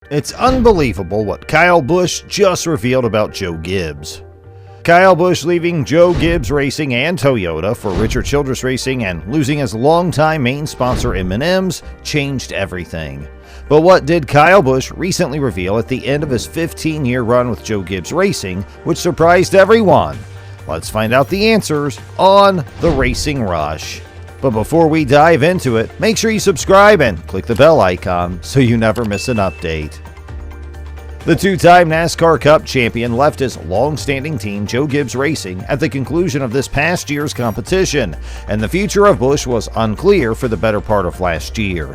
It's unbelievable what Kyle Busch just revealed about Joe Gibbs. Kyle Busch leaving Joe Gibbs Racing and Toyota for Richard Childress Racing and losing his longtime main sponsor M&M's changed everything. But what did Kyle Busch recently reveal at the end of his 15-year run with Joe Gibbs Racing, which surprised everyone? Let's find out the answers on The Racing Rush. But before we dive into it, make sure you subscribe and click the bell icon so you never miss an update. The two-time NASCAR Cup champion left his long-standing team, Joe Gibbs Racing, at the conclusion of this past year's competition, and the future of Busch was unclear for the better part of last year.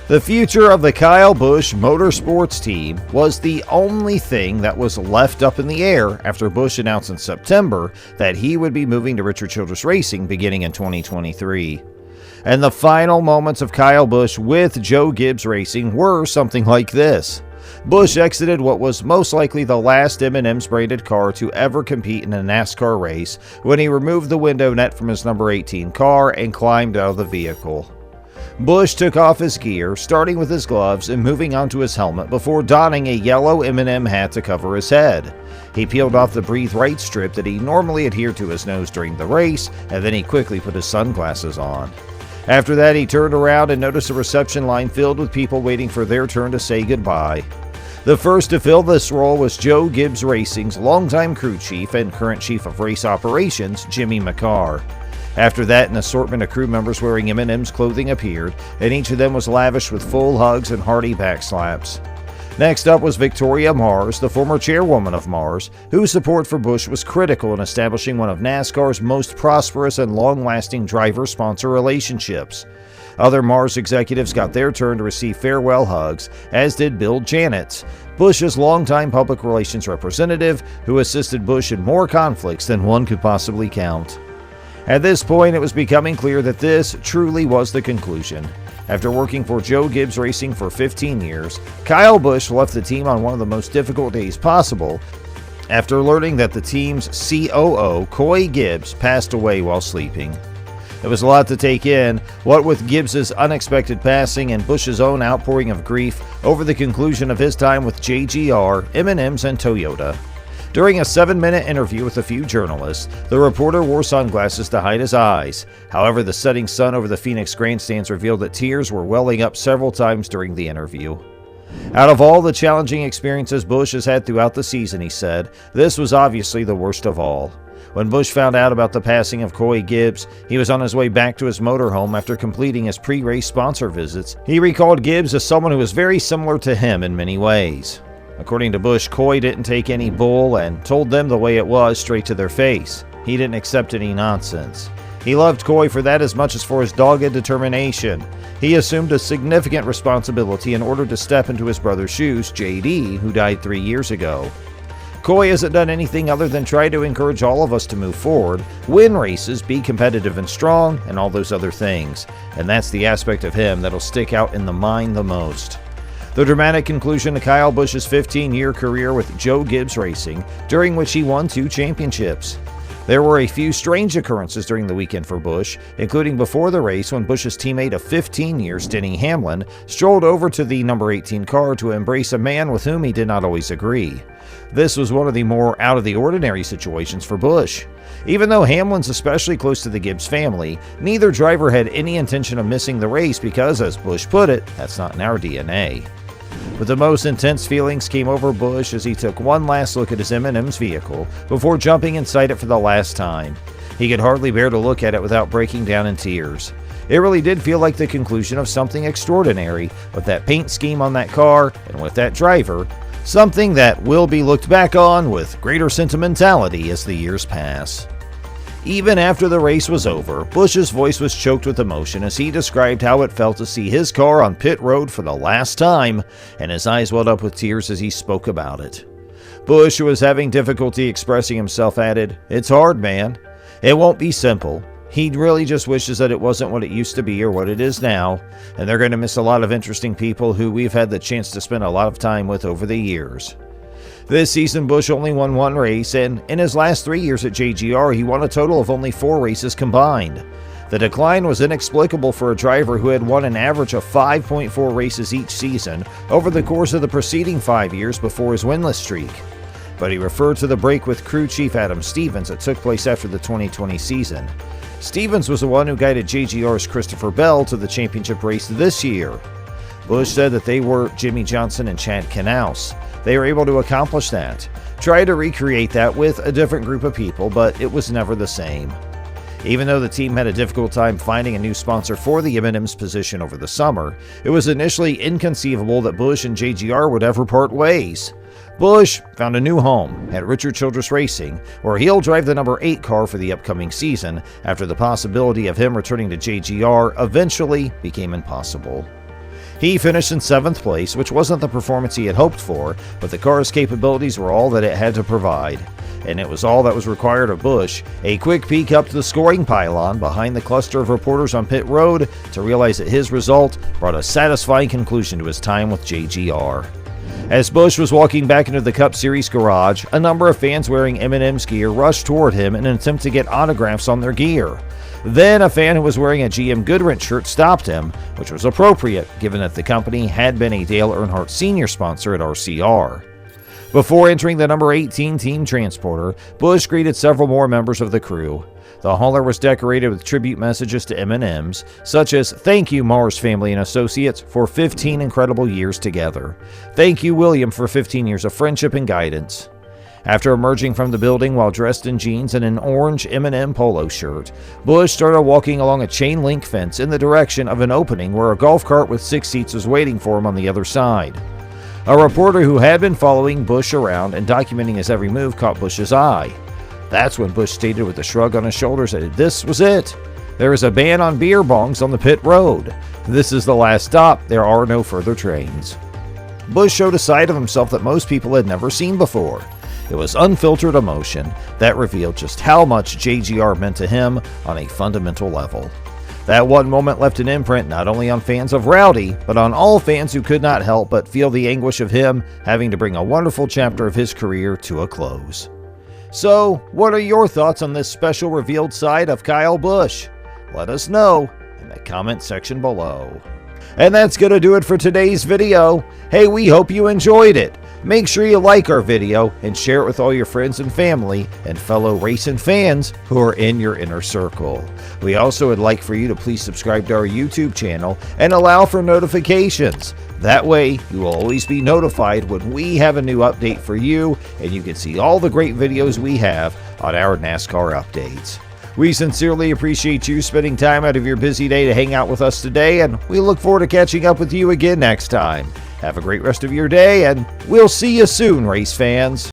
The future of the Kyle Busch Motorsports team was the only thing that was left up in the air after Busch announced in September that he would be moving to Richard Childress Racing beginning in 2023. And the final moments of Kyle Busch with Joe Gibbs Racing were something like this. Busch exited what was most likely the last M&M's branded car to ever compete in a NASCAR race when he removed the window net from his number 18 car and climbed out of the vehicle. Busch took off his gear, starting with his gloves and moving onto his helmet before donning a yellow M&M hat to cover his head. He peeled off the Breathe Right strip that he normally adhered to his nose during the race, and then he quickly put his sunglasses on. After that, he turned around and noticed a reception line filled with people waiting for their turn to say goodbye. The first to fill this role was Joe Gibbs Racing's longtime crew chief and current chief of race operations, Jimmy McCarr. After that, an assortment of crew members wearing M&M's clothing appeared, and each of them was lavished with full hugs and hearty backslaps. Next up was Victoria Mars, the former chairwoman of Mars, whose support for Busch was critical in establishing one of NASCAR's most prosperous and long-lasting driver-sponsor relationships. Other Mars executives got their turn to receive farewell hugs, as did Bill Janetz, Busch's longtime public relations representative, who assisted Busch in more conflicts than one could possibly count. At this point, it was becoming clear that this truly was the conclusion. After working for Joe Gibbs Racing for 15 years, Kyle Busch left the team on one of the most difficult days possible after learning that the team's COO, Coy Gibbs, passed away while sleeping. It was a lot to take in, what with Gibbs's unexpected passing and Busch's own outpouring of grief over the conclusion of his time with JGR, M&M's, and Toyota. During a 7-minute interview with a few journalists, the reporter wore sunglasses to hide his eyes. However, the setting sun over the Phoenix grandstands revealed that tears were welling up several times during the interview. Out of all the challenging experiences Busch has had throughout the season, he said, this was obviously the worst of all. When Busch found out about the passing of Coy Gibbs, he was on his way back to his motorhome after completing his pre-race sponsor visits. He recalled Gibbs as someone who was very similar to him in many ways. According to Busch, Coy didn't take any bull and told them the way it was straight to their face. He didn't accept any nonsense. He loved Coy for that as much as for his dogged determination. He assumed a significant responsibility in order to step into his brother's shoes, JD, who died 3 years ago. Coy hasn't done anything other than try to encourage all of us to move forward, win races, be competitive and strong, and all those other things. And that's the aspect of him that'll stick out in the mind the most. The dramatic conclusion to Kyle Busch's 15-year career with Joe Gibbs Racing, during which he won 2 championships. There were a few strange occurrences during the weekend for Busch, including before the race when Busch's teammate of 15 years, Denny Hamlin, strolled over to the number 18 car to embrace a man with whom he did not always agree. This was one of the more out-of-the-ordinary situations for Busch. Even though Hamlin's especially close to the Gibbs family, neither driver had any intention of missing the race because, as Busch put it, that's not in our DNA. But the most intense feelings came over Busch as he took one last look at his M&M's vehicle before jumping inside it for the last time. He could hardly bear to look at it without breaking down in tears. It really did feel like the conclusion of something extraordinary, with that paint scheme on that car and with that driver, something that will be looked back on with greater sentimentality as the years pass. Even after the race was over, Busch's voice was choked with emotion as he described how it felt to see his car on pit road for the last time, and his eyes welled up with tears as he spoke about it. Busch, who was having difficulty expressing himself, added, "It's hard, man. It won't be simple. He really just wishes that it wasn't what it used to be or what it is now, and they're going to miss a lot of interesting people who we've had the chance to spend a lot of time with over the years." This season, Busch only won 1 race, and in his last 3 years at JGR, he won a total of only 4 races combined. The decline was inexplicable for a driver who had won an average of 5.4 races each season over the course of the preceding 5 years before his winless streak. But he referred to the break with crew chief Adam Stevens that took place after the 2020 season. Stevens was the one who guided JGR's Christopher Bell to the championship race this year. Busch said that they were Jimmy Johnson and Chad Knaus. They were able to accomplish that. Tried to recreate that with a different group of people, but it was never the same. Even though the team had a difficult time finding a new sponsor for the M&M's position over the summer, it was initially inconceivable that Busch and JGR would ever part ways. Busch found a new home at Richard Childress Racing, where he'll drive the number 8 car for the upcoming season after the possibility of him returning to JGR eventually became impossible. He finished in 7th place, which wasn't the performance he had hoped for, but the car's capabilities were all that it had to provide. And it was all that was required of Busch, a quick peek up to the scoring pylon behind the cluster of reporters on pit road to realize that his result brought a satisfying conclusion to his time with JGR. As Busch was walking back into the Cup Series garage, a number of fans wearing M&M's gear rushed toward him in an attempt to get autographs on their gear. Then a fan who was wearing a GM Goodwrench shirt stopped him, which was appropriate given that the company had been a Dale Earnhardt Sr. sponsor at RCR. Before entering the number 18 team transporter, Busch greeted several more members of the crew. The hauler was decorated with tribute messages to M&M's, such as "Thank you, Mars Family and Associates, for 15 incredible years together. Thank you, William, for 15 years of friendship and guidance." After emerging from the building while dressed in jeans and an orange M&M polo shirt, Busch started walking along a chain-link fence in the direction of an opening where a golf cart with 6 seats was waiting for him on the other side. A reporter who had been following Busch around and documenting his every move caught Busch's eye. That's when Busch stated with a shrug on his shoulders that this was it. There is a ban on beer bongs on the pit road. This is the last stop. There are no further trains. Busch showed a side of himself that most people had never seen before. It was unfiltered emotion that revealed just how much JGR meant to him on a fundamental level. That one moment left an imprint not only on fans of Rowdy, but on all fans who could not help but feel the anguish of him having to bring a wonderful chapter of his career to a close. So, what are your thoughts on this special revealed side of Kyle Busch? Let us know in the comment section below. And that's going to do it for today's video. Hey, we hope you enjoyed it. Make sure you like our video and share it with all your friends and family and fellow racing fans who are in your inner circle. We also would like for you to please subscribe to our YouTube channel and allow for notifications. That way, you will always be notified when we have a new update for you, and you can see all the great videos we have on our NASCAR updates. We sincerely appreciate you spending time out of your busy day to hang out with us today, and we look forward to catching up with you again next time. Have a great rest of your day, and we'll see you soon, race fans.